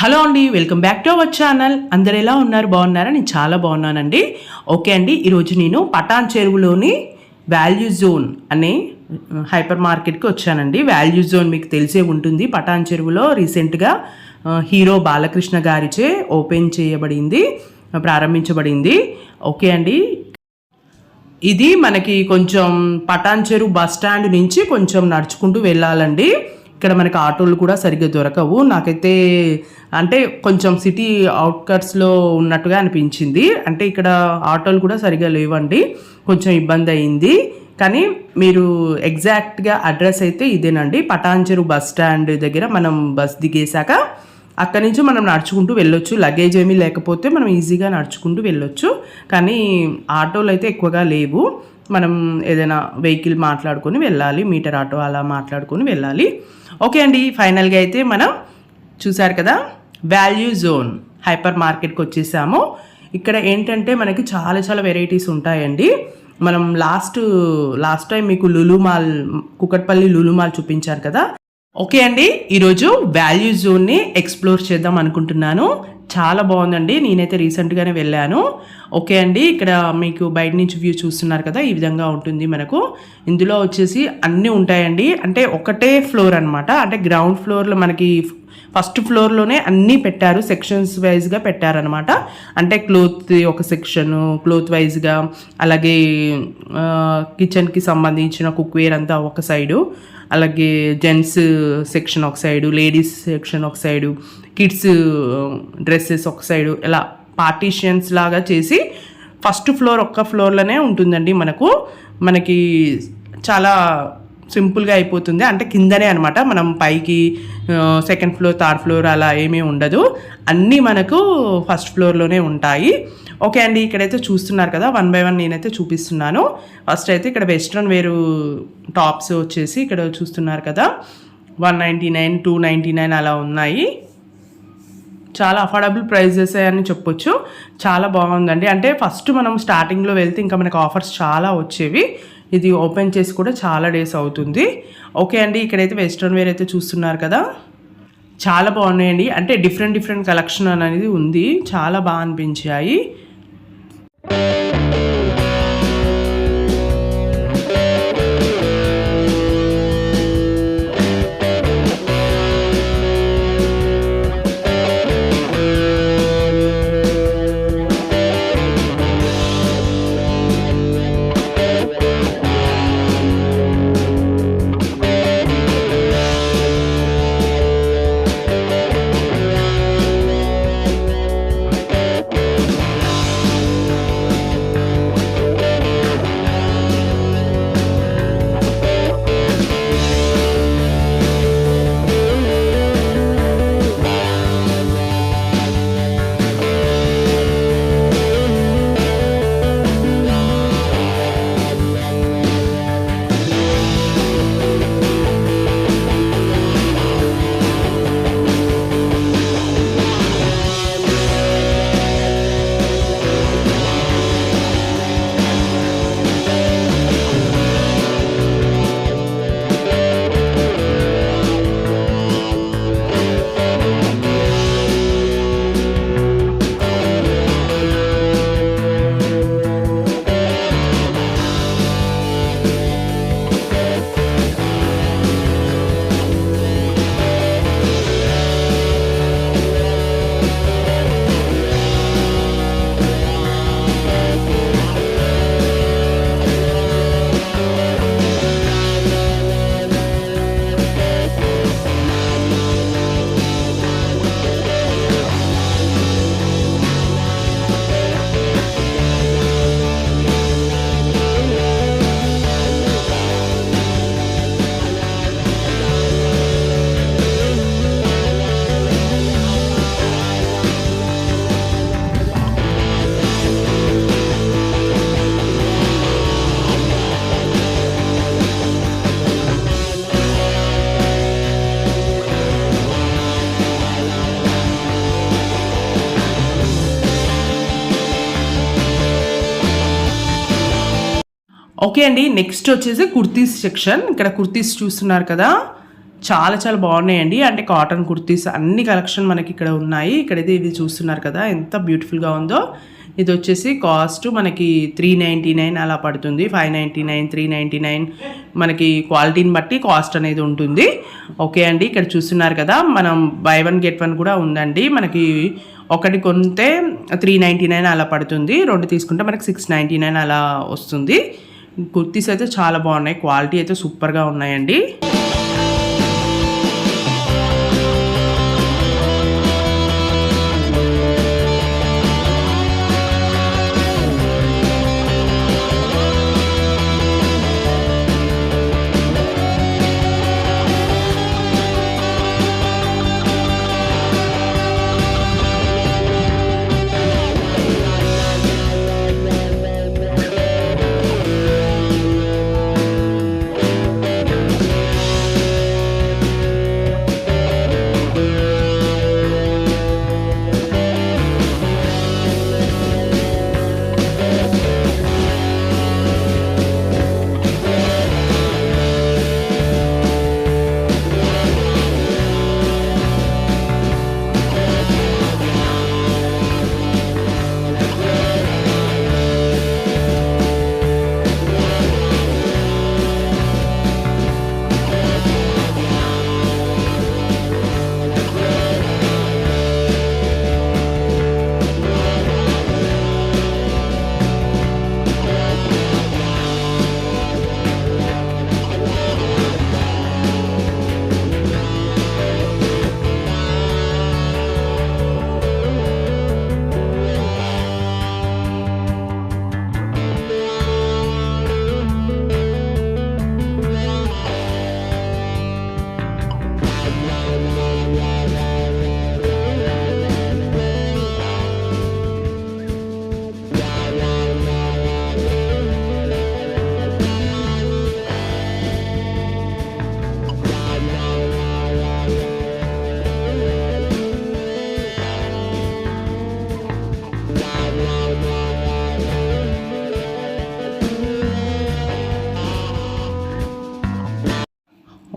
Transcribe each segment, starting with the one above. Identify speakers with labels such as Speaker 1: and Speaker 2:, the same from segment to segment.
Speaker 1: Hello అండి, welcome back to our channel. అందరు ఎలా ఉన్నారు? బాగున్నారా? నేను చాలా బాగున్నానండి. ఓకే అండి, ఈరోజు నేను పటాన్ చెరువులోని వాల్యూ జోన్ అనే హైపర్ మార్కెట్కి వచ్చానండి. వాల్యూ జోన్ మీకు తెలిసే ఉంటుంది. పటాన్ చెరువులో రీసెంట్గా హీరో బాలకృష్ణ గారిచే ఓపెన్ చేయబడింది, ప్రారంభించబడింది. ఓకే అండి, ఇది మనకి కొంచెం పటాన్ చెరువు బస్ స్టాండ్ నుంచి కొంచెం నడుచుకుంటూ వెళ్ళాలండి. ఇక్కడ మనకి ఆటోలు కూడా సరిగ్గా దొరకవు. నాకైతే అంటే కొంచెం సిటీ అవుట్కట్స్లో ఉన్నట్టుగా అనిపించింది. అంటే ఇక్కడ ఆటోలు కూడా సరిగ్గా లేవండి, కొంచెం ఇబ్బంది అయింది. కానీ మీరు ఎగ్జాక్ట్గా అడ్రస్ అయితే ఇదేనండి. పటాన్ చెరువు బస్ స్టాండ్ దగ్గర మనం బస్ దిగేశాక అక్కడి నుంచి మనం నడుచుకుంటూ వెళ్ళొచ్చు. లగేజ్ ఏమీ లేకపోతే మనం ఈజీగా నడుచుకుంటూ వెళ్ళొచ్చు. కానీ ఆటోలు అయితే ఎక్కువగా లేవు. మనం ఏదైనా వెహికల్ మాట్లాడుకొని వెళ్ళాలి, మీటర్ ఆటో అలా మాట్లాడుకొని వెళ్ళాలి. ఓకే అండి, ఫైనల్గా అయితే మనం చూసారు కదా, వాల్యూ జోన్ హైపర్ మార్కెట్కి వచ్చేసాము. ఇక్కడ ఏంటంటే మనకి చాలా చాలా వెరైటీస్ ఉంటాయండి. మనం లాస్ట్ టైం మీకు లులు మాల్, కుకట్పల్లి లులు మాల్ చూపించారు కదా. ఓకే అండి, ఈరోజు వాల్యూ జోన్ని ఎక్స్ప్లోర్ చేద్దాం అనుకుంటున్నాను. చాలా బాగుందండి, నేనైతే రీసెంట్గానే వెళ్ళాను. ఓకే అండి, ఇక్కడ మీకు బయట నుంచి వ్యూ చూస్తున్నారు కదా, ఈ విధంగా ఉంటుంది మనకు. ఇందులో వచ్చేసి అన్నీ ఉంటాయండి. అంటే ఒకటే ఫ్లోర్ అనమాట. అంటే గ్రౌండ్ ఫ్లోర్లో మనకి ఫస్ట్ ఫ్లోర్లోనే అన్నీ పెట్టారు, సెక్షన్స్ వైజ్గా పెట్టారనమాట. అంటే క్లోత్ ఒక సెక్షను, క్లోత్ వైజ్గా, అలాగే కిచెన్కి సంబంధించిన కుక్వేర్ అంతా ఒక సైడు, అలాగే జెంట్స్ సెక్షన్ ఒక సైడు, లేడీస్ సెక్షన్ ఒక సైడు, కిడ్స్ డ్రెస్సెస్ ఒక సైడు, ఇలా పార్టీషన్స్ లాగా చేసి ఫస్ట్ ఫ్లోర్ ఒక్క ఫ్లోర్లోనే ఉంటుందండి. మనకి చాలా సింపుల్గా అయిపోతుంది. అంటే కిందనే అనమాట, మనం పైకి సెకండ్ ఫ్లోర్, థర్డ్ ఫ్లోర్ అలా ఏమీ ఉండదు. అన్నీ మనకు ఫస్ట్ ఫ్లోర్లోనే ఉంటాయి. ఓకే అండి, ఇక్కడైతే చూస్తున్నారు కదా, 1 by 1 నేనైతే చూపిస్తున్నాను. ఫస్ట్ అయితే ఇక్కడ వెస్ట్రన్ వేరు టాప్స్ వచ్చేసి ఇక్కడ చూస్తున్నారు కదా, 199, 299 అలా ఉన్నాయి. చాలా అఫోర్డబుల్ ప్రైజెస్ అని చెప్పొచ్చు. చాలా బాగుందండి. అంటే ఫస్ట్ మనం స్టార్టింగ్లో వెళ్తే ఇంకా మనకు ఆఫర్స్ చాలా వచ్చేవి. ఇది ఓపెన్ చేసి కూడా చాలా డేస్ అవుతుంది. ఓకే అండి, ఇక్కడైతే వెస్ట్రన్ వేర్ అయితే చూస్తున్నారు కదా, చాలా బాగున్నాయండి. అంటే డిఫరెంట్ కలెక్షన్ అనేది ఉంది, చాలా బాగా అనిపించాయి. ఓకే అండి, నెక్స్ట్ వచ్చేసి కుర్తీస్ సెక్షన్. ఇక్కడ కుర్తీస్ చూస్తున్నారు కదా, చాలా చాలా బాగున్నాయండి. అంటే కాటన్ కుర్తీస్ అన్ని కలెక్షన్ మనకి ఇక్కడ ఉన్నాయి. ఇక్కడైతే ఇది చూస్తున్నారు కదా ఎంత బ్యూటిఫుల్గా ఉందో. ఇది వచ్చేసి కాస్ట్ మనకి 399 అలా పడుతుంది. 599, 399 మనకి క్వాలిటీని బట్టి కాస్ట్ అనేది ఉంటుంది. ఓకే అండి, ఇక్కడ చూస్తున్నారు కదా మనం బై వన్ గెట్ వన్ కూడా ఉందండి. మనకి ఒకటి కొంటే 399 అలా పడుతుంది, రెండు తీసుకుంటే మనకి 699 అలా వస్తుంది. కుర్తీస్ అయితే చాలా బాగున్నాయి, క్వాలిటీ అయితే సూపర్గా ఉన్నాయండి.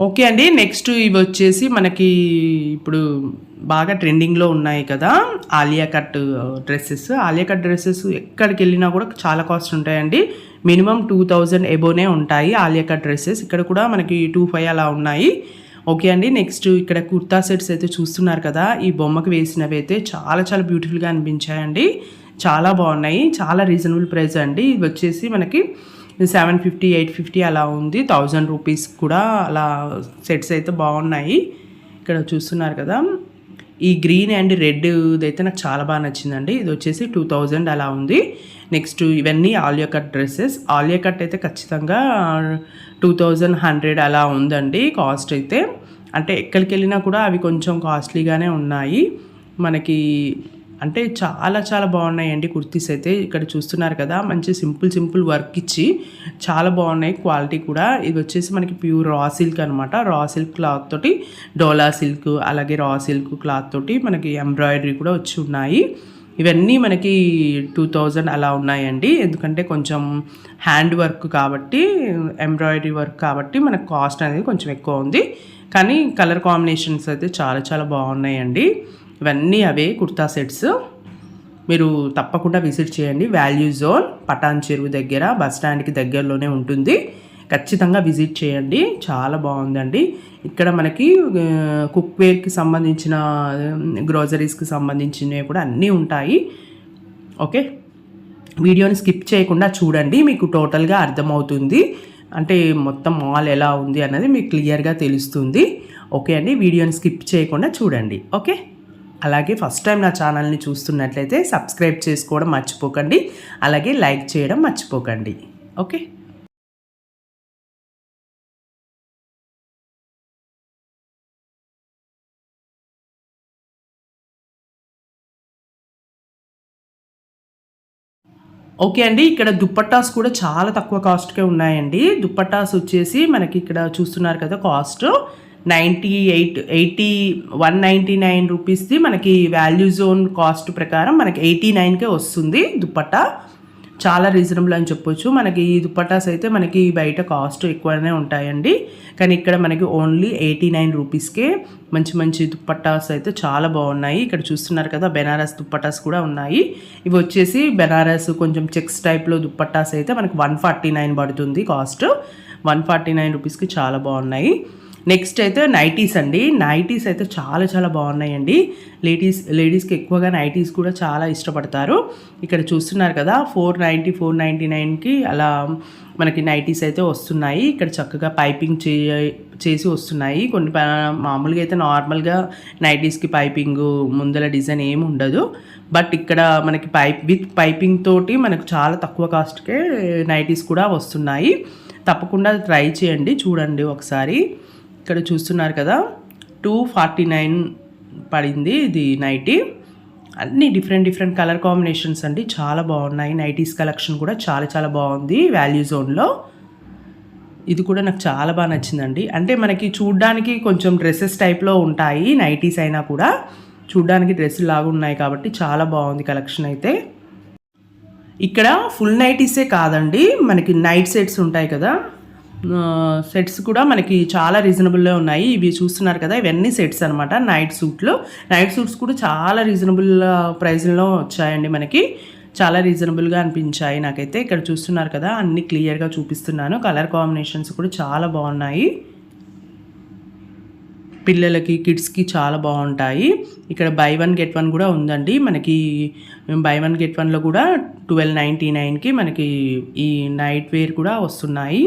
Speaker 1: ఓకే అండి, నెక్స్ట్ ఇవి వచ్చేసి మనకి ఇప్పుడు బాగా ట్రెండింగ్లో ఉన్నాయి కదా Alia cut dresses. Alia cut dresses ఎక్కడికి వెళ్ళినా కూడా చాలా కాస్ట్ ఉంటాయండి. మినిమం 2000 ఎబోనే ఉంటాయి ఆలియా కట్ డ్రెస్సెస్. ఇక్కడ కూడా మనకి 25 అలా ఉన్నాయి. ఓకే అండి, నెక్స్ట్ ఇక్కడ కుర్తా సెట్స్ అయితే చూస్తున్నారు కదా, ఈ బొమ్మకు వేసినవి అయితే చాలా చాలా బ్యూటిఫుల్గా అనిపించాయండి. చాలా బాగున్నాయి, చాలా రీజనబుల్ ప్రైస్ అండి. ఇవి వచ్చేసి మనకి 750, 850 అలా ఉంది. 1000 రూపీస్ కూడా అలా సెట్స్ అయితే బాగున్నాయి. ఇక్కడ చూస్తున్నారు కదా, ఈ గ్రీన్ అండ్ రెడ్ అయితే నాకు చాలా బాగా నచ్చిందండి. ఇది వచ్చేసి 2000 అలా ఉంది. నెక్స్ట్ ఇవన్నీ Alia cut dresses. Alia cut అయితే ఖచ్చితంగా 2100 అలా ఉందండి కాస్ట్ అయితే. అంటే ఎక్కడికి వెళ్ళినా కూడా అవి కొంచెం కాస్ట్లీగానే ఉన్నాయి మనకి. అంటే చాలా చాలా బాగున్నాయండి కుర్తీస్ అయితే. ఇక్కడ చూస్తున్నారు కదా, మంచి సింపుల్ వర్క్ ఇచ్చి చాలా బాగున్నాయి, క్వాలిటీ కూడా. ఇది వచ్చేసి మనకి ప్యూర్ రా సిల్క్ అనమాట. రా సిల్క్ క్లాత్ తోటి డోలా సిల్క్, అలాగే రా సిల్క్ క్లాత్ తోటి మనకి ఎంబ్రాయిడరీ కూడా వచ్చి ఉన్నాయి. ఇవన్నీ మనకి 2000 అలా ఉన్నాయండి. ఎందుకంటే కొంచెం హ్యాండ్ వర్క్ కాబట్టి, ఎంబ్రాయిడరీ వర్క్ కాబట్టి మనకు కాస్ట్ అనేది కొంచెం ఎక్కువ ఉంది. కానీ కలర్ కాంబినేషన్స్ అయితే చాలా చాలా బాగున్నాయండి. ఇవన్నీ అవే కుర్తా సెట్స్. మీరు తప్పకుండా విజిట్ చేయండి. వాల్యూ జోన్ పటాన్ చెరువు దగ్గర బస్ స్టాండ్కి దగ్గరలోనే ఉంటుంది. ఖచ్చితంగా విజిట్ చేయండి, చాలా బాగుందండి. ఇక్కడ మనకి కుక్వేర్కి సంబంధించిన, గ్రోసరీస్కి సంబంధించినవి కూడా అన్నీ ఉంటాయి. ఓకే, వీడియోని స్కిప్ చేయకుండా చూడండి, మీకు టోటల్గా అర్థమవుతుంది. అంటే మొత్తం మాల్ ఎలా ఉంది అన్నది మీకు క్లియర్గా తెలుస్తుంది. ఓకే అండి, వీడియోని స్కిప్ చేయకుండా చూడండి. ఓకే, అలాగే ఫస్ట్ టైం నా ఛానల్ని చూస్తున్నట్లయితే సబ్స్క్రైబ్ చేసుకోవడం మర్చిపోకండి, అలాగే లైక్ చేయడం మర్చిపోకండి. ఓకే, ఓకే అండి, ఇక్కడ దుప్పట్టాస్ కూడా చాలా తక్కువ కాస్ట్కే ఉన్నాయండి. దుప్పట్టాస్ వచ్చేసి మనకి ఇక్కడ చూస్తున్నారు కదా, కాస్ట్ 199 రూపీస్ది మనకి వాల్యూ జోన్ కాస్ట్ ప్రకారం మనకి 89కే వస్తుంది దుప్పట్టా. చాలా రీజనబుల్ అని చెప్పొచ్చు. మనకి ఈ దుప్పటాస్ అయితే మనకి బయట కాస్ట్ ఎక్కువనే ఉంటాయండి, కానీ ఇక్కడ మనకి ఓన్లీ 89 రూపీస్కే మంచి మంచి దుప్పటాస్ అయితే చాలా బాగున్నాయి. ఇక్కడ చూస్తున్నారు కదా, బెనారస్ దుప్పటాస్ కూడా ఉన్నాయి. ఇవి వచ్చేసి బెనారస్ కొంచెం చెక్స్ టైప్లో దుప్పటాస్ అయితే మనకి 149 పడుతుంది కాస్ట్. 149 రూపీస్కి చాలా బాగున్నాయి. నెక్స్ట్ అయితే నైటీస్ అండి. నైటీస్ అయితే చాలా చాలా బాగున్నాయండి. లేడీస్కి ఎక్కువగా నైటీస్ కూడా చాలా ఇష్టపడతారు. ఇక్కడ చూస్తున్నారు కదా, 499కి అలా మనకి నైటీస్ అయితే వస్తున్నాయి. ఇక్కడ చక్కగా పైపింగ్ చేసి వస్తున్నాయి. కొన్ని మామూలుగా అయితే నార్మల్గా నైటీస్కి పైపింగ్ ముందల డిజైన్ ఏమి ఉండదు, బట్ ఇక్కడ మనకి విత్ పైపింగ్ తోటి మనకు చాలా తక్కువ కాస్ట్కే నైటీస్ కూడా వస్తున్నాయి. తప్పకుండా ట్రై చేయండి, చూడండి ఒకసారి. ఇక్కడ చూస్తున్నారు కదా, 249 పడింది ఇది నైటీ. అన్నీ డిఫరెంట్ కలర్ కాంబినేషన్స్ అండి, చాలా బాగున్నాయి. నైటీస్ కలెక్షన్ కూడా చాలా చాలా బాగుంది వాల్యూ జోన్లో. ఇది కూడా నాకు చాలా బాగా నచ్చిందండి. అంటే మనకి చూడ్డానికి కొంచెం డ్రెస్సెస్ టైప్లో ఉంటాయి నైటీస్ అయినా కూడా, చూడ్డానికి డ్రెస్సులు లాగా ఉన్నాయి కాబట్టి చాలా బాగుంది కలెక్షన్ అయితే. ఇక్కడ ఫుల్ నైటీసే కాదండి, మనకి నైట్ సెట్స్ ఉంటాయి కదా, సెట్స్ కూడా మనకి చాలా రీజనబుల్లో ఉన్నాయి. ఇవి చూస్తున్నారు కదా, ఇవన్నీ సెట్స్ అనమాట. నైట్ సూట్స్ కూడా చాలా రీజనబుల్ ప్రైస్లో వచ్చాయండి. మనకి చాలా రీజనబుల్గా అనిపించాయి నాకైతే. ఇక్కడ చూస్తున్నారు కదా, అన్ని క్లియర్గా చూపిస్తున్నాను. కలర్ కాంబినేషన్స్ కూడా చాలా బాగున్నాయి. పిల్లలకి కిడ్స్కి చాలా బాగుంటాయి. ఇక్కడ బై 1 గెట్ 1 కూడా ఉందండి. మనకి బై 1 గెట్ 1లో కూడా 1299కి మనకి ఈ నైట్ వేర్ కూడా వస్తున్నాయి.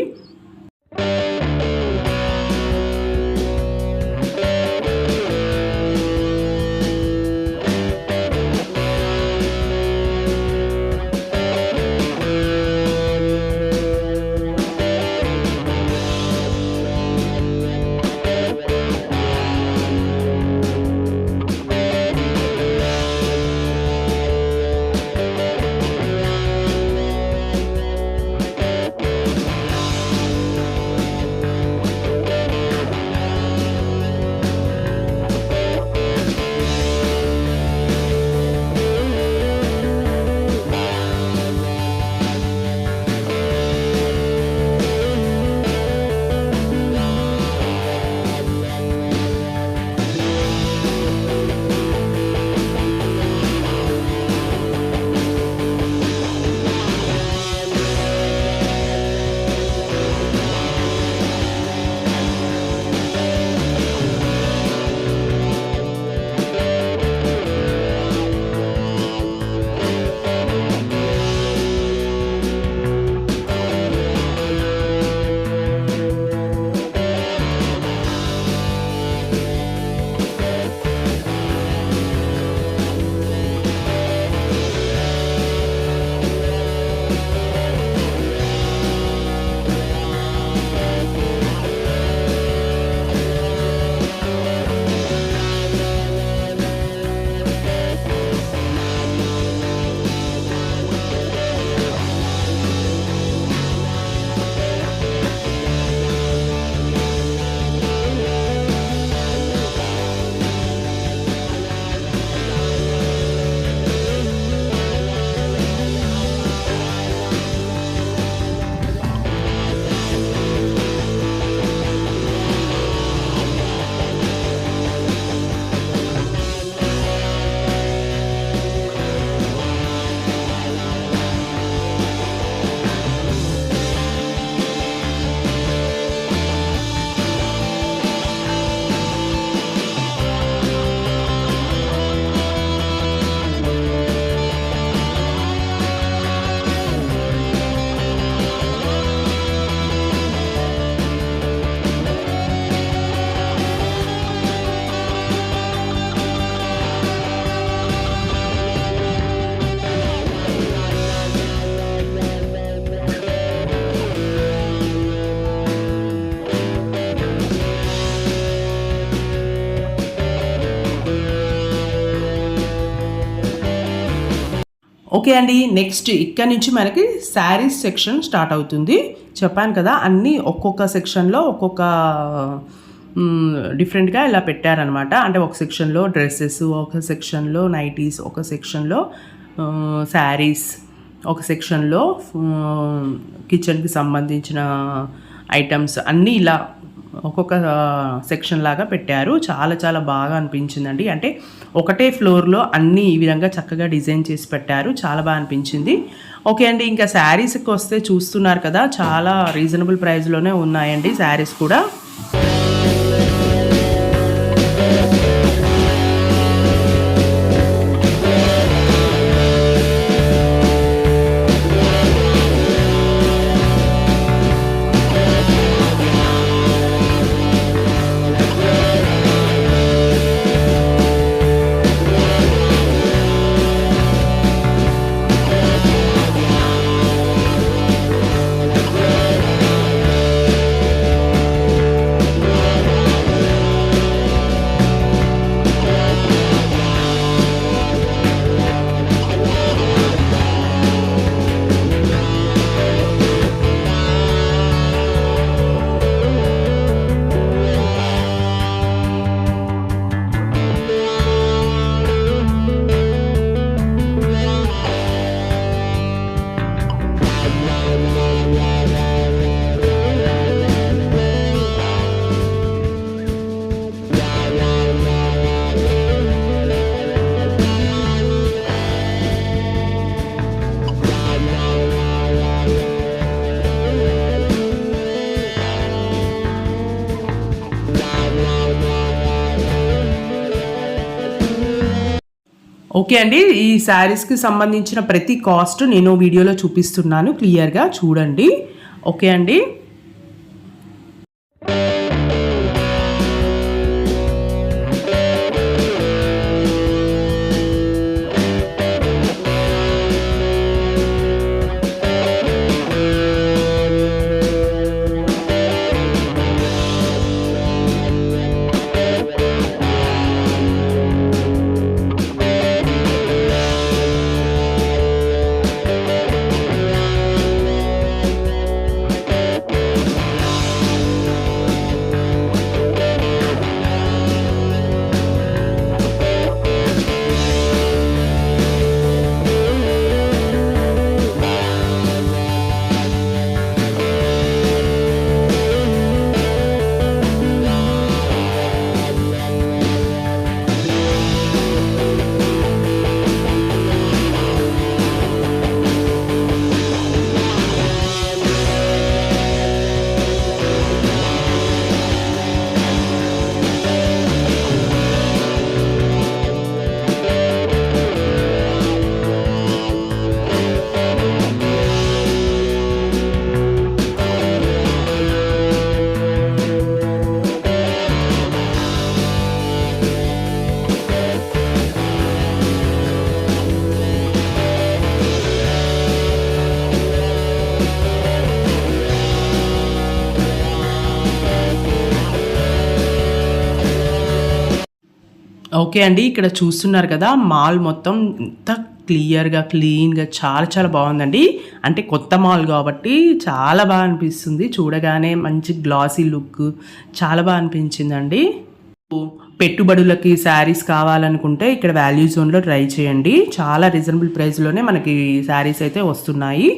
Speaker 1: ఓకే అండి, నెక్స్ట్ ఇక్కడ నుంచి మనకి శారీస్ సెక్షన్ స్టార్ట్ అవుతుంది. చెప్పాను కదా, అన్నీ ఒక్కొక్క సెక్షన్లో ఒక్కొక్క డిఫరెంట్గా ఇలా పెట్టారనమాట. అంటే ఒక సెక్షన్లో డ్రెస్సెస్, ఒక సెక్షన్లో నైటీస్, ఒక సెక్షన్లో శారీస్, ఒక సెక్షన్లో కిచెన్కి సంబంధించిన ఐటమ్స్ అన్నీ ఇలా ఒక్కొక్క సెక్షన్ లాగా పెట్టారు. చాలా చాలా బాగా అనిపించిందండి. అంటే ఒకటే ఫ్లోర్లో అన్నీ ఈ విధంగా చక్కగా డిజైన్ చేసి పెట్టారు. చాలా బాగా అనిపించింది. ఓకే అండి, ఇంకా శారీస్కి వస్తే చూస్తున్నారు కదా, చాలా రీజనబుల్ ప్రైస్లోనే ఉన్నాయండి శారీస్ కూడా. ఓకే అండి, ఈ శారీస్కి సంబంధించిన ప్రతి కాస్ట్ నేను వీడియోలో చూపిస్తున్నాను, క్లియర్గా చూడండి. ఓకే అండి. ఓకే అండి, ఇక్కడ చూస్తున్నారు కదా, మాల్ మొత్తం ఎంత క్లియర్గా క్లీన్గా చాలా చాలా బాగుందండి. అంటే కొత్త మాల్ కాబట్టి చాలా బాగా అనిపిస్తుంది చూడగానే, మంచి గ్లాసీ లుక్, చాలా బాగా అనిపించిందండి. పెట్టుబడులకి శారీస్ కావాలనుకుంటే ఇక్కడ వాల్యూ జోన్లో ట్రై చేయండి. చాలా రీజనబుల్ ప్రైస్లోనే మనకి శారీస్ అయితే వస్తున్నాయి.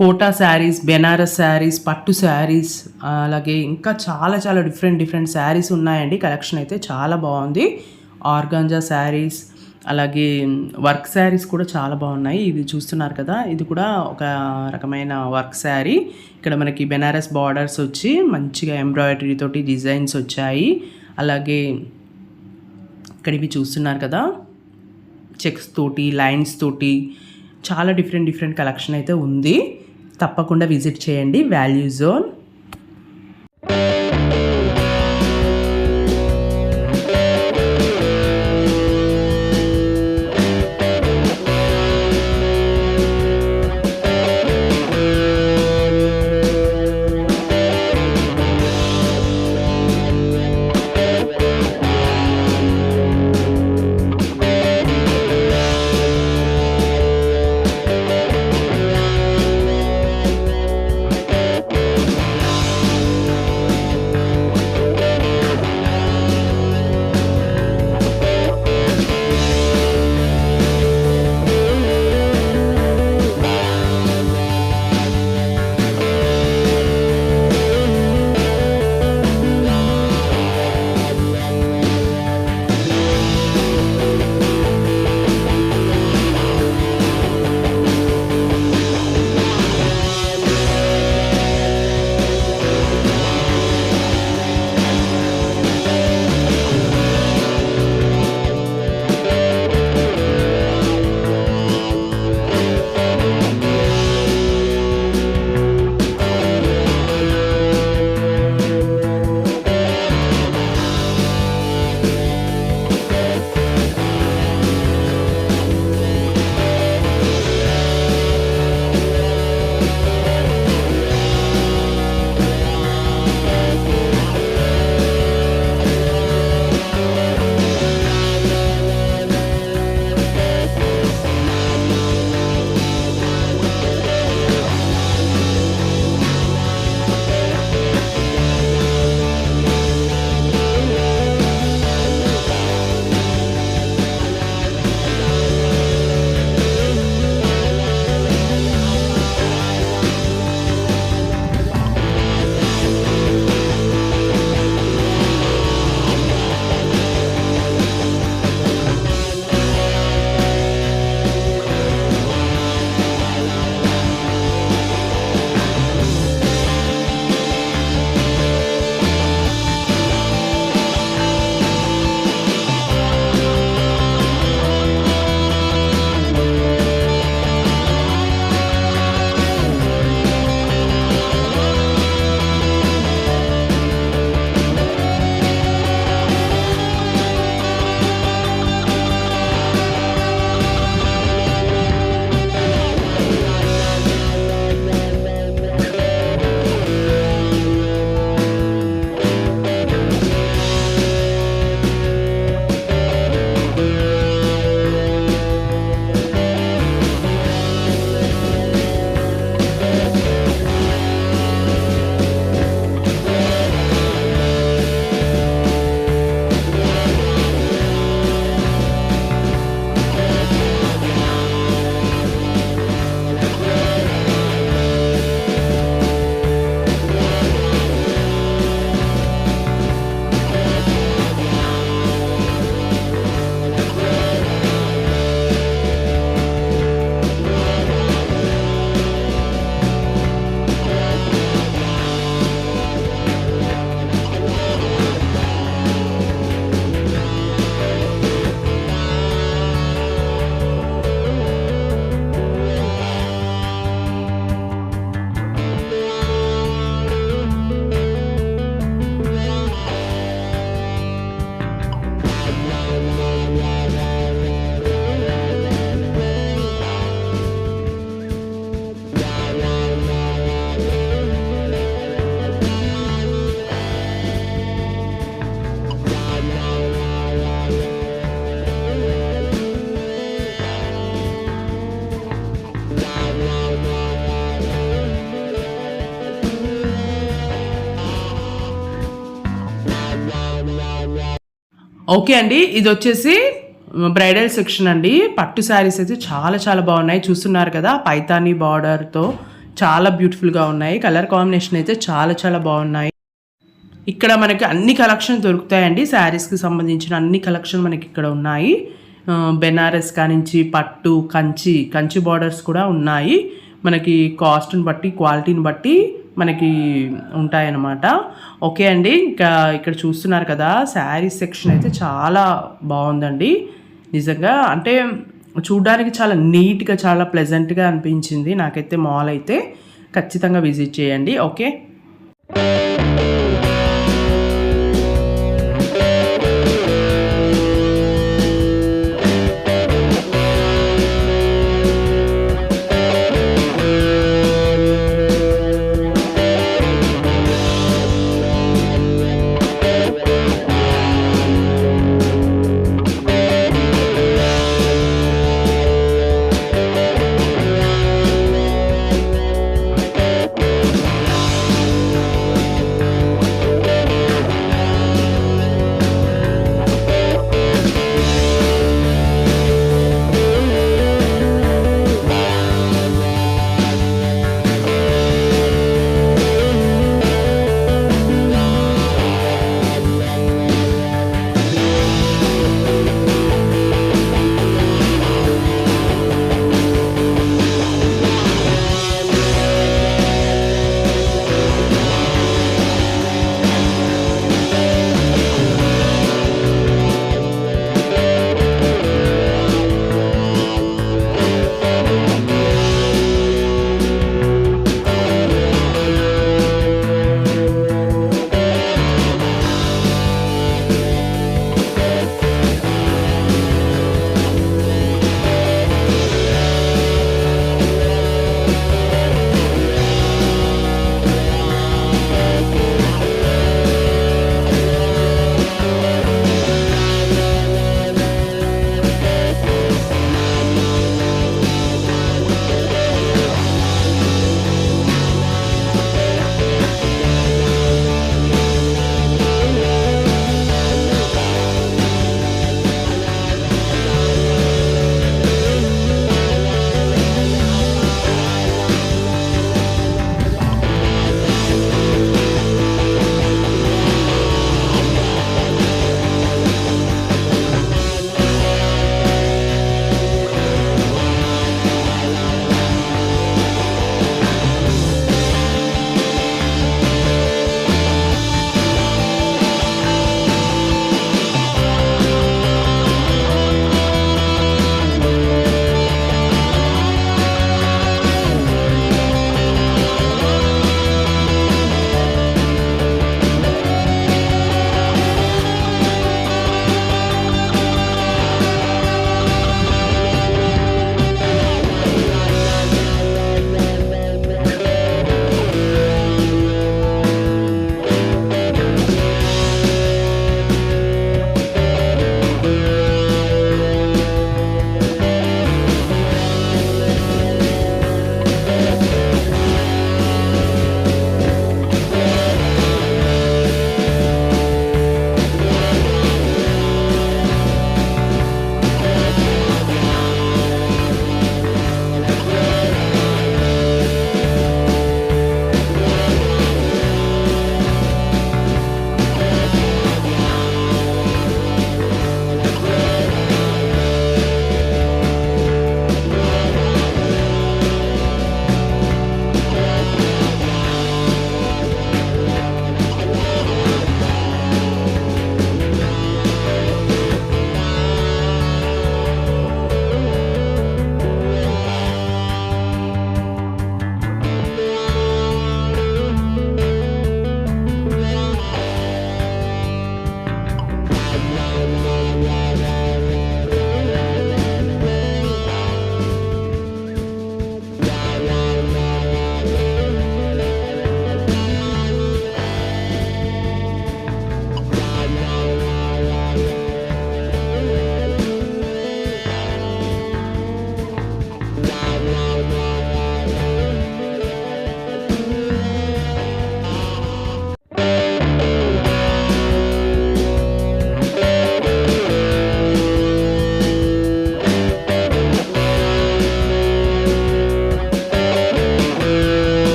Speaker 1: కోటా శారీస్, బెనారస్ శారీస్, పట్టు శారీస్, అలాగే ఇంకా చాలా చాలా డిఫరెంట్ శారీస్ ఉన్నాయండి. కలెక్షన్ అయితే చాలా బాగుంది. ఆర్గాంజా శారీస్, అలాగే వర్క్ శారీస్ కూడా చాలా బాగున్నాయి. ఇది చూస్తున్నారు కదా, ఇది కూడా ఒక రకమైన వర్క్ శారీ. ఇక్కడ మనకి బెనారస్ బార్డర్స్ వచ్చి మంచిగా ఎంబ్రాయిడరీ తోటి డిజైన్స్ వచ్చాయి. అలాగే ఇక్కడ ఇవి చూస్తున్నారు కదా, చెక్స్ తోటి, లైన్స్ తోటి చాలా డిఫరెంట్ కలెక్షన్ అయితే ఉంది. తప్పకుండా విజిట్ చేయండి వాల్యూ జోన్. ఓకే అండి, ఇది వచ్చేసి బ్రైడల్ సెక్షన్ అండి. పట్టు శారీస్ అయితే చాలా చాలా బాగున్నాయి. చూస్తున్నారు కదా, పైతానీ బార్డర్తో చాలా బ్యూటిఫుల్గా ఉన్నాయి. కలర్ కాంబినేషన్ అయితే చాలా చాలా బాగున్నాయి. ఇక్కడ మనకి అన్ని కలెక్షన్ దొరుకుతాయండి. శారీస్కి సంబంధించిన అన్ని కలెక్షన్ మనకి ఇక్కడ ఉన్నాయి. బెనారస్ కానించి పట్టు, కంచి బార్డర్స్ కూడా ఉన్నాయి. మనకి కాస్ట్ని బట్టి, క్వాలిటీని బట్టి మనకి ఉంటాయన్నమాట. ఓకే అండి, ఇంకా ఇక్కడ చూస్తున్నారు కదా, శారీ సెక్షన్ అయితే చాలా బాగుందండి. నిజంగా అంటే చూడడానికి చాలా నీట్గా, చాలా ప్లెజెంట్గా అనిపించింది నాకైతే. మాల్ అయితే ఖచ్చితంగా విజిట్ చేయండి. ఓకే.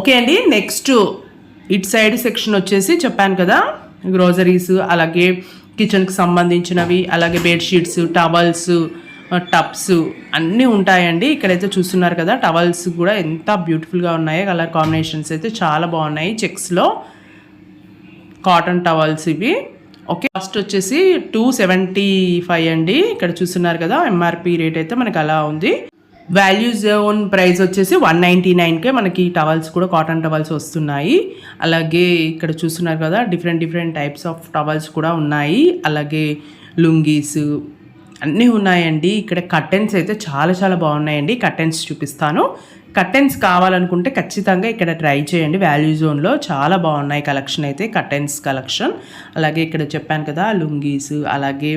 Speaker 1: ఓకే అండి, నెక్స్ట్ ఇటు సైడ్ సెక్షన్ వచ్చేసి చెప్పాను కదా, గ్రోసరీస్, అలాగే కిచెన్కి సంబంధించినవి, అలాగే బెడ్షీట్స్, టవల్స్, టబ్స్ అన్నీ ఉంటాయండి. ఇక్కడైతే చూస్తున్నారు కదా, టవల్స్ కూడా ఎంత బ్యూటిఫుల్గా ఉన్నాయి. కలర్ కాంబినేషన్స్ అయితే చాలా బాగున్నాయి. చెక్స్లో కాటన్ టవల్స్ ఇవి. ఓకే, కాస్ట్ వచ్చేసి 275 అండి. ఇక్కడ చూస్తున్నారు కదా, ఎంఆర్పి రేట్ అయితే మనకి అలా ఉంది. వాల్యూ జోన్ ప్రైస్ వచ్చేసి 199కే మనకి టవల్స్ కూడా కాటన్ టవల్స్ వస్తున్నాయి. అలాగే ఇక్కడ చూస్తున్నారు కదా, డిఫరెంట్ టైప్స్ ఆఫ్ టవల్స్ కూడా ఉన్నాయి. అలాగే లుంగీస్ అన్నీ ఉన్నాయండి. ఇక్కడ కర్టెన్స్ అయితే చాలా బాగున్నాయండి. కర్టెన్స్ చూపిస్తాను. కర్టెన్స్ కావాలనుకుంటే ఖచ్చితంగా ఇక్కడ ట్రై చేయండి. వాల్యూ జోన్లో చాలా బాగున్నాయి కలెక్షన్ అయితే, కర్టెన్స్ కలెక్షన్. అలాగే ఇక్కడ చెప్పాను కదా, లుంగీస్, అలాగే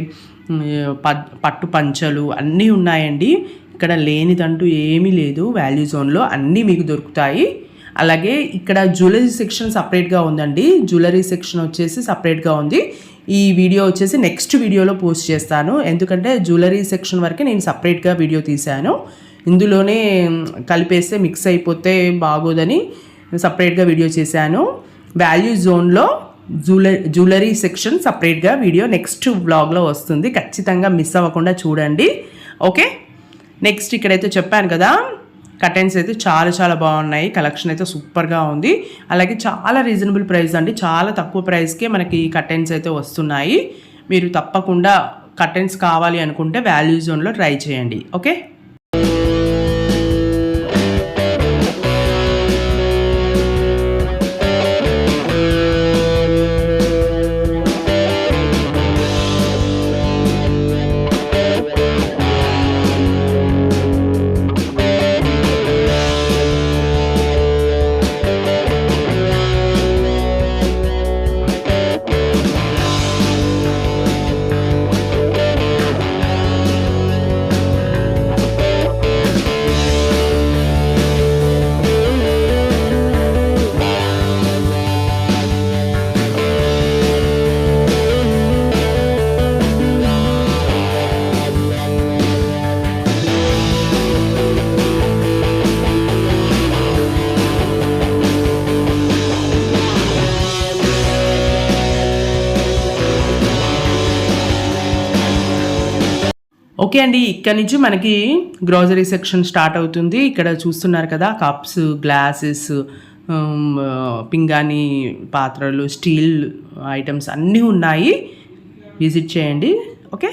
Speaker 1: పట్టు పంచలు అన్నీ ఉన్నాయండి. ఇక్కడ లేనిదంటూ ఏమీ లేదు. వాల్యూ జోన్లో అన్నీ మీకు దొరుకుతాయి. అలాగే ఇక్కడ జ్యువెలరీ సెక్షన్ సపరేట్గా ఉందండి. జ్యువెలరీ సెక్షన్ వచ్చేసి సపరేట్గా ఉంది. ఈ వీడియో వచ్చేసి నెక్స్ట్ వీడియోలో పోస్ట్ చేస్తాను. ఎందుకంటే జ్యువెలరీ సెక్షన్ వరకు నేను సపరేట్గా వీడియో తీశాను. ఇందులోనే కలిపేస్తే మిక్స్ అయిపోతే బాగోదని సపరేట్గా వీడియో చేశాను. వాల్యూ జోన్లో జ్యువెలరీ సెక్షన్ సపరేట్గా వీడియో నెక్స్ట్ వ్లాగ్లో వస్తుంది. ఖచ్చితంగా మిస్ అవ్వకుండా చూడండి. ఓకే, నెక్స్ట్ ఇక్కడైతే చెప్పాను కదా, కర్టెన్స్ అయితే చాలా బాగున్నాయి. కలెక్షన్ అయితే సూపర్గా ఉంది. అలాగే చాలా రీజనబుల్ ప్రైస్ అండి. చాలా తక్కువ ప్రైస్కే మనకి కర్టెన్స్ అయితే వస్తున్నాయి. మీరు తప్పకుండా కర్టెన్స్ కావాలి అనుకుంటే వాల్యూ జోన్లో ట్రై చేయండి. ఓకే, ఓకే అండి, ఇక్కడ నుంచి మనకి గ్రోసరీ సెక్షన్ స్టార్ట్ అవుతుంది. ఇక్కడ చూస్తున్నారు కదా, కప్స్, గ్లాసెస్, పింగాణి పాత్రలు, స్టీల్ ఐటమ్స్ అన్నీ ఉన్నాయి. విజిట్ చేయండి. ఓకే,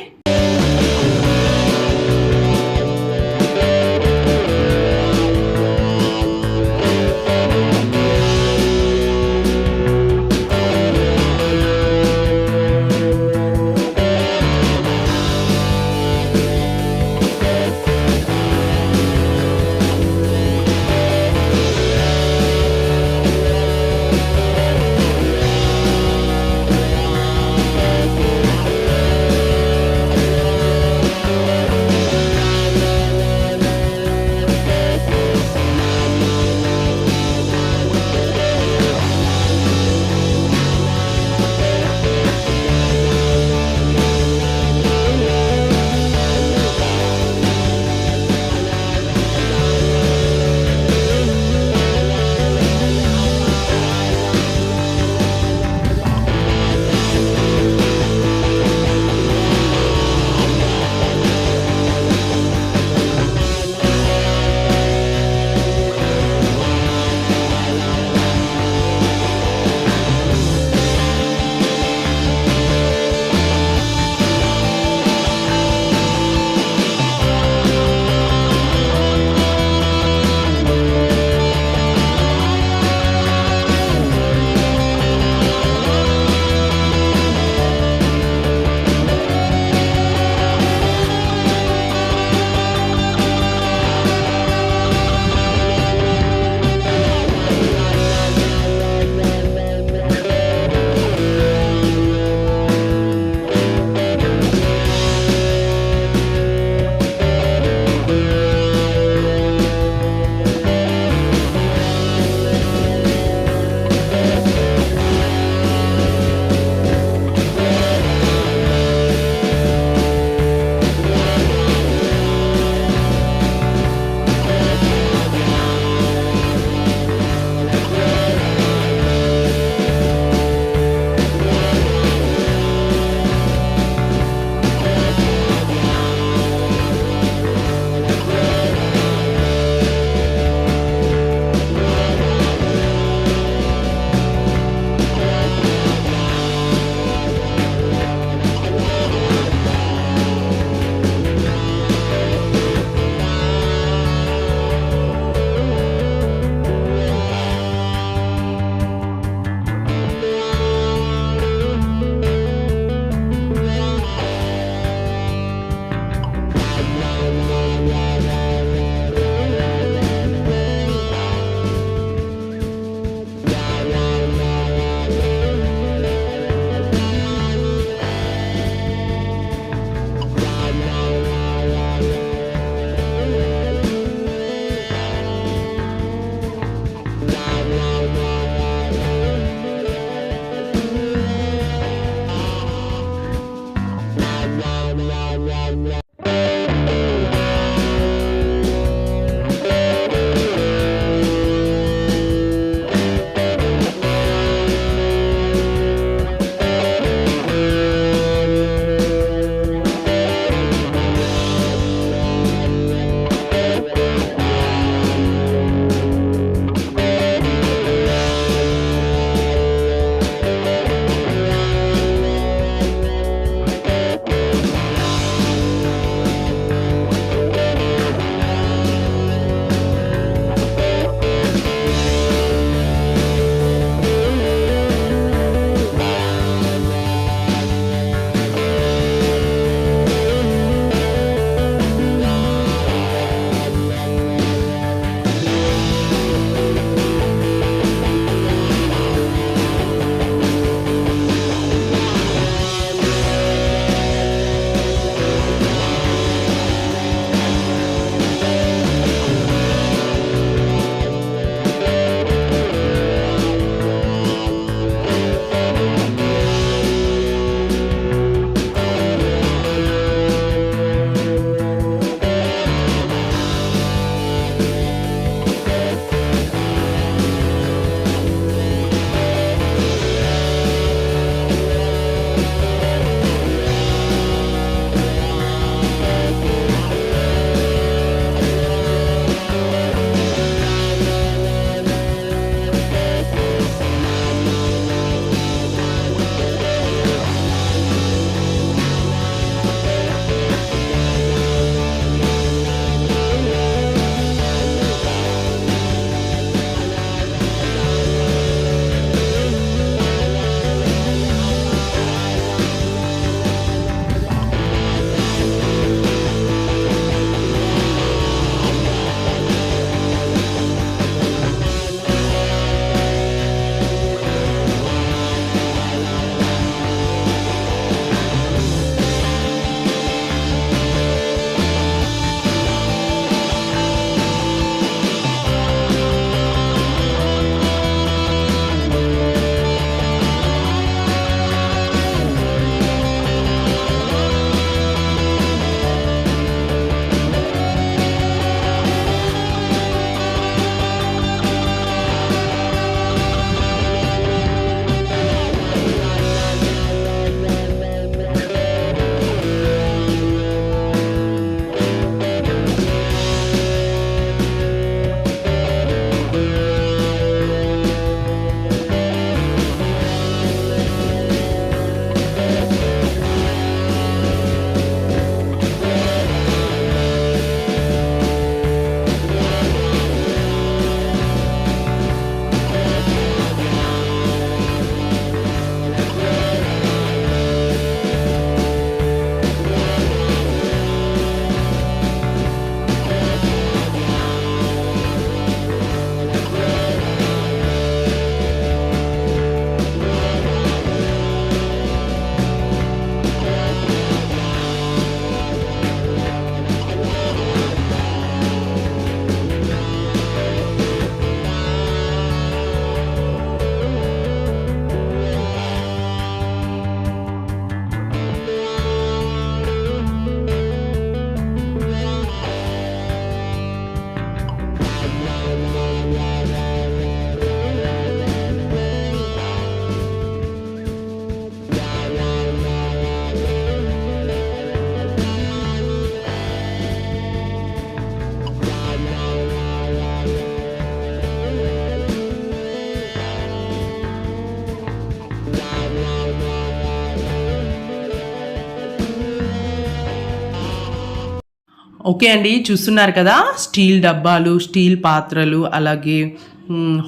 Speaker 1: ఓకే అండి, చూస్తున్నారు కదా, స్టీల్ డబ్బాలు, స్టీల్ పాత్రలు, అలాగే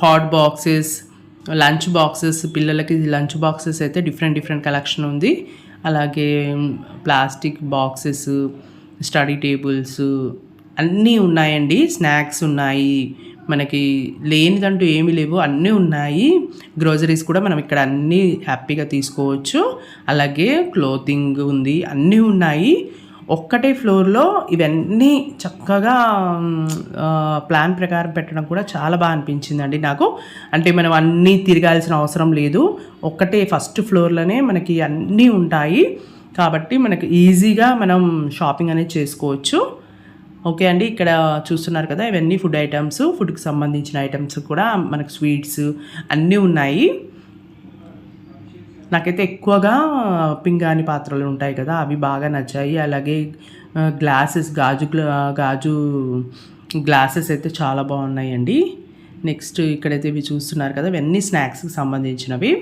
Speaker 1: హాట్ బాక్సెస్, లంచ్ బాక్సెస్, పిల్లలకి లంచ్ బాక్సెస్ అయితే డిఫరెంట్ డిఫరెంట్ కలెక్షన్ ఉంది. అలాగే ప్లాస్టిక్ బాక్సెస్, స్టడీ టేబుల్స్ అన్నీ ఉన్నాయండి. స్నాక్స్ ఉన్నాయి, మనకి లేనిదంటూ ఏమీ లేవు, అన్నీ ఉన్నాయి. గ్రోసరీస్ కూడా మనం ఇక్కడ అన్నీ హ్యాపీగా తీసుకోవచ్చు. అలాగే క్లోతింగ్ ఉంది, అన్నీ ఉన్నాయి. ఒక్కటే ఫ్లోర్లో ఇవన్నీ చక్కగా ప్లాన్ ప్రకారం పెట్టడం కూడా చాలా బాగా అనిపించిందండి నాకు. అంటే మనం అన్నీ తిరగాల్సిన అవసరం లేదు, ఒక్కటే ఫస్ట్ ఫ్లోర్లోనే మనకి అన్నీ ఉంటాయి. కాబట్టి మనకి ఈజీగా మనం షాపింగ్ అనేది చేసుకోవచ్చు. ఓకే అండి, ఇక్కడ చూస్తున్నారు కదా, ఇవన్నీ ఫుడ్ ఐటమ్స్, ఫుడ్కి సంబంధించిన ఐటమ్స్ కూడా మనకు స్వీట్స్ అన్నీ ఉన్నాయి. నాకైతే ఎక్కువగా పింగాణి పాత్రలు ఉంటాయి కదా, అవి బాగా నచ్చాయి. అలాగే గ్లాసెస్, గాజు గ్లాసెస్ అయితే చాలా బాగున్నాయండి. నెక్స్ట్ ఇక్కడైతే ఇవి చూస్తున్నారు కదా, ఇవన్నీ స్నాక్స్కి సంబంధించినవి.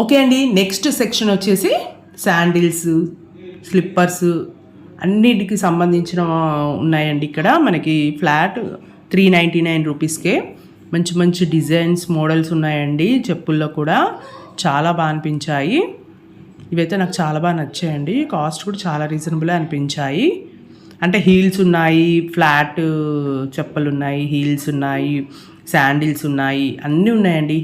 Speaker 1: ఓకే అండి, నెక్స్ట్ సెక్షన్ వచ్చేసి శాండిల్స్, స్లిప్పర్స్ అన్నిటికి సంబంధించిన ఉన్నాయండి. ఇక్కడ మనకి ఫ్లాట్ 399 రూపీస్కే మంచి మంచి డిజైన్స్, మోడల్స్ ఉన్నాయండి. చెప్పుల్లో కూడా చాలా బాగా అనిపించాయి. ఇవైతే నాకు చాలా బాగా నచ్చాయండి. కాస్ట్ కూడా చాలా రీజనబుల్ అనిపించాయి. అంటే హీల్స్ ఉన్నాయి, ఫ్లాట్ చెప్పులు ఉన్నాయి, హీల్స్ ఉన్నాయి, శాండిల్స్ ఉన్నాయి, అన్నీ ఉన్నాయండి.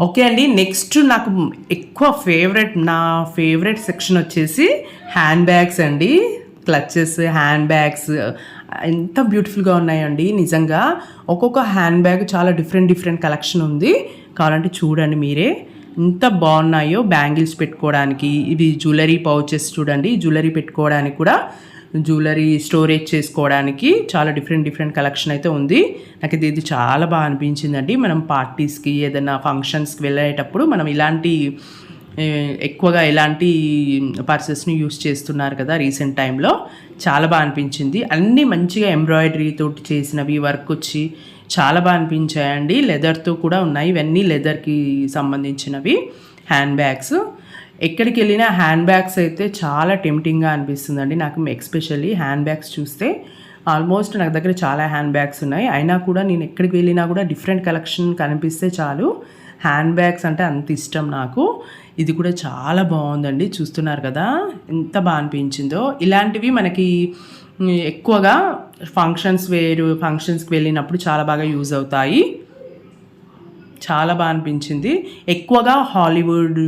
Speaker 1: ఓకే అండి. నెక్స్ట్ నాకు ఎక్కువ నా ఫేవరెట్ సెక్షన్ వచ్చేసి హ్యాండ్ బ్యాగ్స్ అండి. క్లచెస్, హ్యాండ్ బ్యాగ్స్ ఎంత బ్యూటిఫుల్గా ఉన్నాయండి నిజంగా. ఒక్కొక్క హ్యాండ్ బ్యాగ్ చాలా డిఫరెంట్ కలెక్షన్ ఉంది. కావాలంటే చూడండి మీరే ఎంత బాగున్నాయో. బ్యాంగిల్స్ పెట్టుకోవడానికి, ఇవి జ్యువెలరీ పౌచెస్ చూడండి, జ్యువెలరీ పెట్టుకోవడానికి కూడా, జ్యువెలరీ స్టోరేజ్ చేసుకోవడానికి చాలా డిఫరెంట్ కలెక్షన్ అయితే ఉంది. నాకు ఇది చాలా బాగా అనిపించిందండి. మనం పార్టీస్కి ఏదైనా ఫంక్షన్స్కి వెళ్ళేటప్పుడు మనం ఎక్కువగా ఇలాంటి పర్సెస్ని యూస్ చేస్తున్నారు కదా రీసెంట్ టైంలో. చాలా బాగా అనిపించింది. అన్నీ మంచిగా ఎంబ్రాయిడరీ తోటి చేసినవి, వర్క్ వచ్చి చాలా బాగా అనిపించాయండి. లెదర్తో కూడా ఉన్నాయి. ఇవన్నీ లెదర్కి సంబంధించినవి హ్యాండ్ బ్యాగ్స్. ఎక్కడికి వెళ్ళినా హ్యాండ్ బ్యాగ్స్ అయితే చాలా టెంప్టింగ్గా అనిపిస్తుందండి నాకు. ఎక్స్పెషల్లీ హ్యాండ్ బ్యాగ్స్ చూస్తే ఆల్మోస్ట్ నాకు దగ్గర చాలా హ్యాండ్ బ్యాగ్స్ ఉన్నాయి. అయినా కూడా నేను ఎక్కడికి వెళ్ళినా కూడా డిఫరెంట్ కలెక్షన్ కనిపిస్తే చాలు, హ్యాండ్ బ్యాగ్స్ అంటే అంత ఇష్టం నాకు. ఇది కూడా చాలా బాగుందండి, చూస్తున్నారు కదా ఎంత బాగా అనిపించిందో. ఇలాంటివి మనకి ఎక్కువగా ఫంక్షన్స్కి వెళ్ళినప్పుడు చాలా బాగా యూజ్ అవుతాయి. చాలా బాగా అనిపించింది. ఎక్కువగా హాలీవుడ్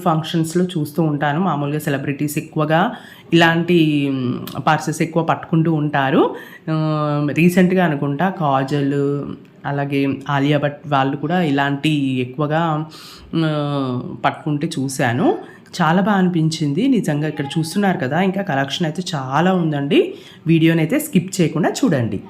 Speaker 1: ఫంక్షన్స్లో చూస్తూ ఉంటాను. మామూలుగా సెలబ్రిటీస్ ఎక్కువగా ఇలాంటి పర్సెస్ ఎక్కువ పట్టుకుంటూ ఉంటారు. రీసెంట్గా అనుకుంటా కాజల్, అలాగే ఆలియా భట్ వాళ్ళు కూడా ఇలాంటి ఎక్కువగా పట్టుకుంటే చూశాను. చాలా బాగా అనిపించింది నిజంగా. ఇక్కడ చూస్తున్నారు కదా, ఇంకా కలెక్షన్ అయితే చాలా ఉందండి. వీడియోని అయితే స్కిప్ చేయకుండా చూడండి.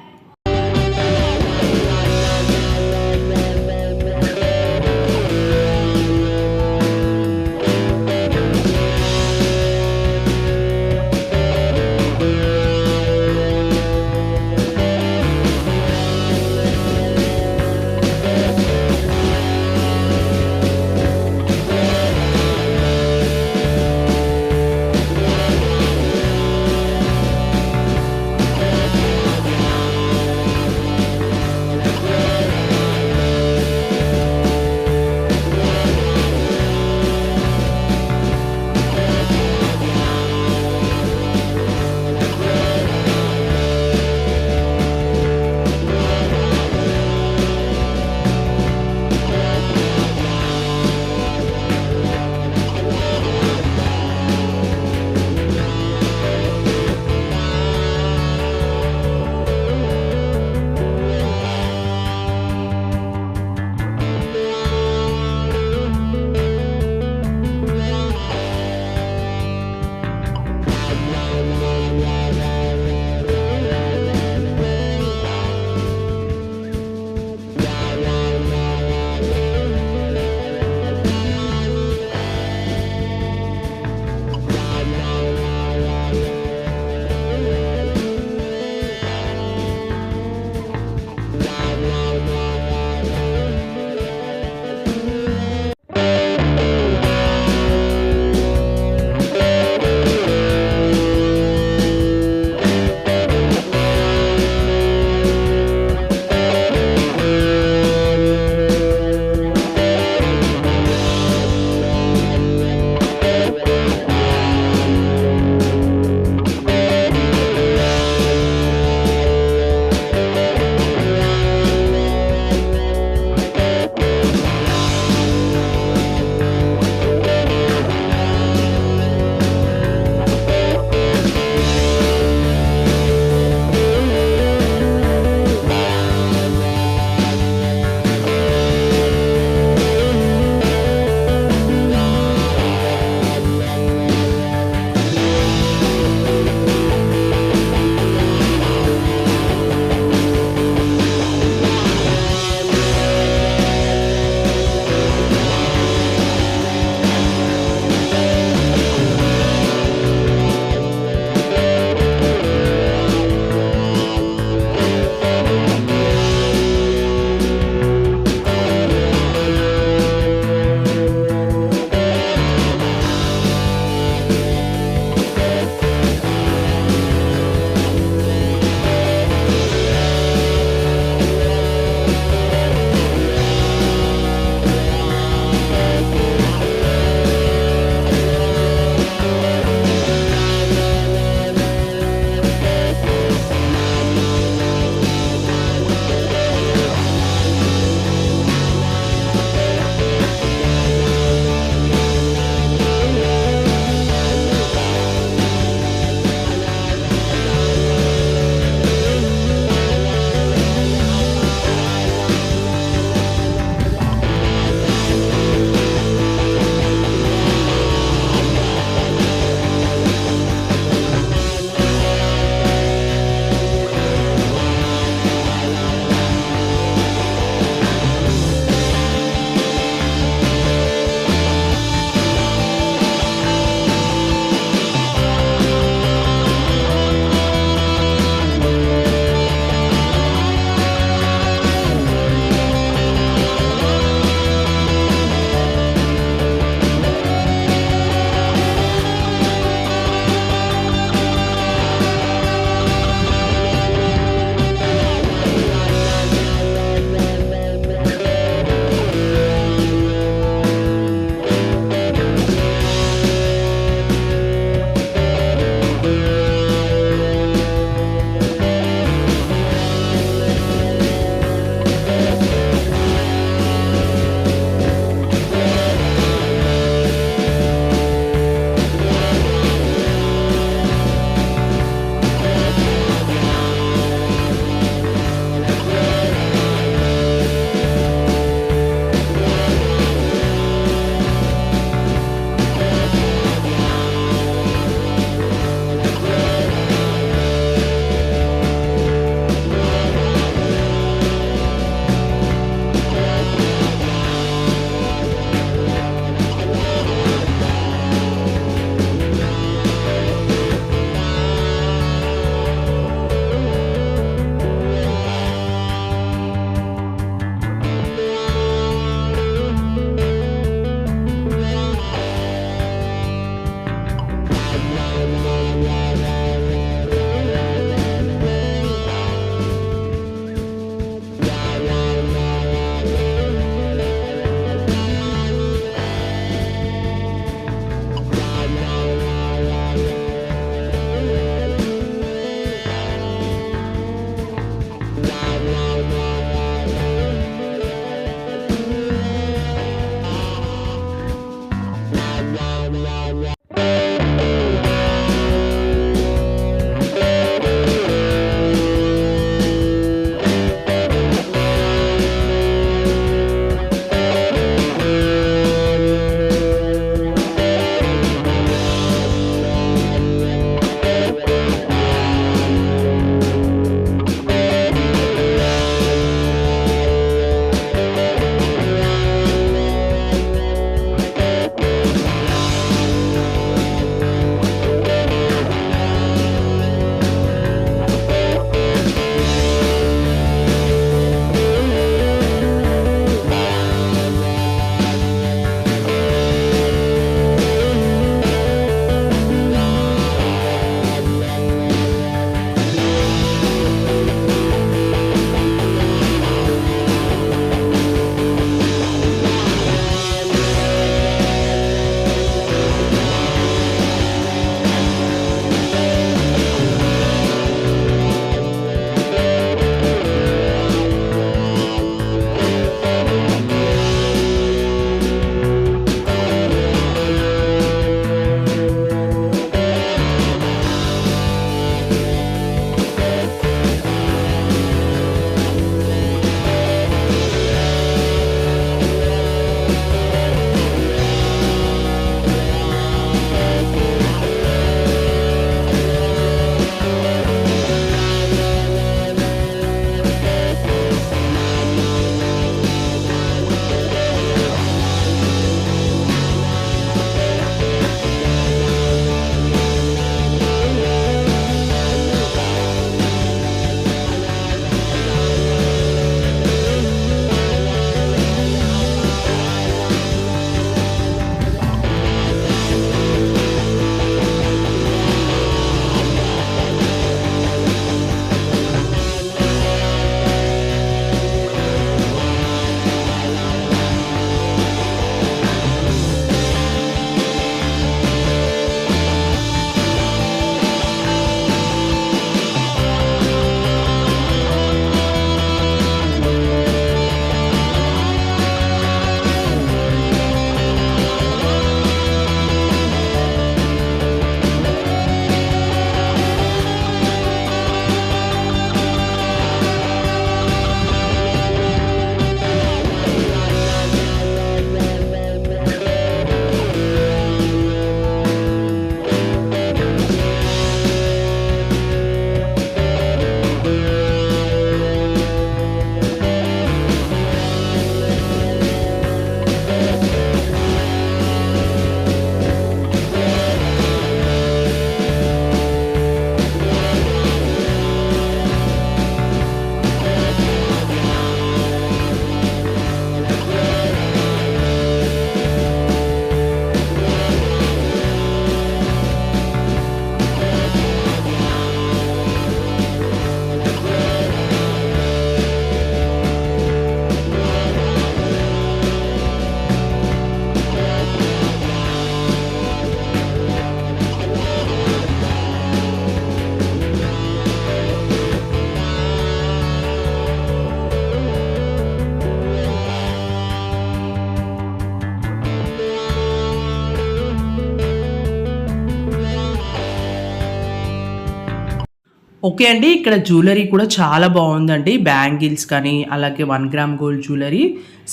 Speaker 1: ఓకే అండి, ఇక్కడ జ్యువెలరీ కూడా చాలా బాగుందండి. బ్యాంగిల్స్ కానీ, అలాగే 1 gram gold jewellery,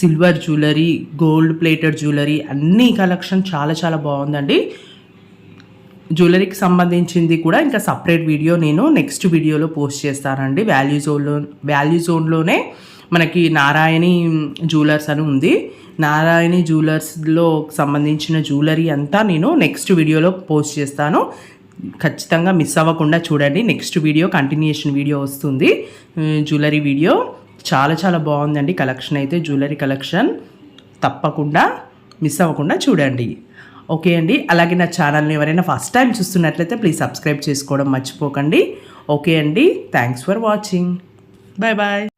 Speaker 1: silver jewellery, gold plated jewellery అన్ని కలెక్షన్ చాలా చాలా బాగుందండి. జ్యువెలరీకి సంబంధించింది కూడా ఇంకా సపరేట్ వీడియో నేను నెక్స్ట్ వీడియోలో పోస్ట్ చేస్తానండి. వాల్యూ జోన్లోనే మనకి నారాయణి జ్యువెలర్స్ అని ఉంది. నారాయణి జ్యువెలర్స్లో సంబంధించిన జ్యువెలరీ అంతా నేను నెక్స్ట్ వీడియోలో పోస్ట్ చేస్తాను. ఖచ్చితంగా మిస్ అవ్వకుండా చూడండి. నెక్స్ట్ వీడియో కంటిన్యూషన్ వీడియో వస్తుంది. జ్యువెలరీ వీడియో చాలా చాలా బాగుందండి. కలెక్షన్ అయితే జ్యువెలరీ కలెక్షన్ తప్పకుండా మిస్ అవ్వకుండా చూడండి. ఓకే అండి, అలాగే నా ఛానల్ని ఎవరైనా ఫస్ట్ టైం చూస్తున్నట్లయితే ప్లీజ్ సబ్స్క్రైబ్ చేసుకోవడం మర్చిపోకండి. ఓకే అండి, thanks for watching. Bye bye.